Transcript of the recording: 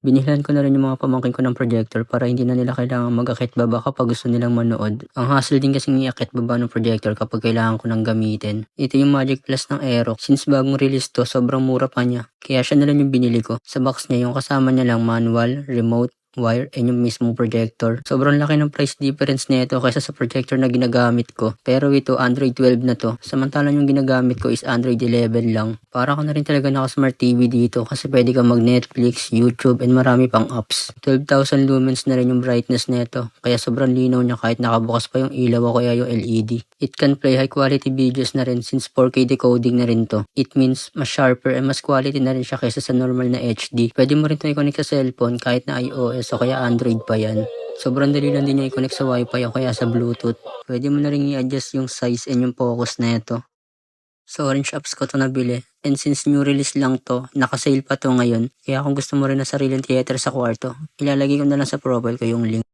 Binilhan ko na rin yung mga pamangkin ko ng projector para hindi na nila kailangan mag-akit baba kapag gusto nilang manood. Ang hassle din kasing i-akit baba ng projector kapag kailangan ko nang gamitin. Ito yung Magic Plus ng Aerox. Since bagong release to, sobrang mura pa niya. Kaya siya na lang yung binili ko. Sa box niya, yung kasama niya lang manual, remote, wire, and yung mismong projector. Sobrang laki ng price difference nito kaysa sa projector na ginagamit ko. Pero ito, Android 12 na to. Samantalang yung ginagamit ko is Android 11 lang. Para ko na rin talaga naka-smart TV dito kasi pwede kang mag-Netflix, YouTube, and marami pang apps. 12,000 lumens na rin yung brightness nito. Kaya sobrang linaw niya kahit nakabukas pa yung ilaw o kaya yung LED. It can play high quality videos na rin since 4K decoding na rin to. It means mas sharper and mas quality na rin siya kaysa sa normal na HD. Pwede mo rin ito i-connect sa cellphone kahit na iOS o kaya Android pa yan. Sobrang dali lang din niya i-connect sa Wi-Fi o kaya sa Bluetooth. Pwede mo na rin i-adjust yung size and yung focus na ito. Sa Orange Apps ko to nabili. And since new release lang to, naka-sale pa to ngayon. Kaya kung gusto mo rin na sariling theater sa kwarto, ilalagay ko na lang sa profile ko yung link.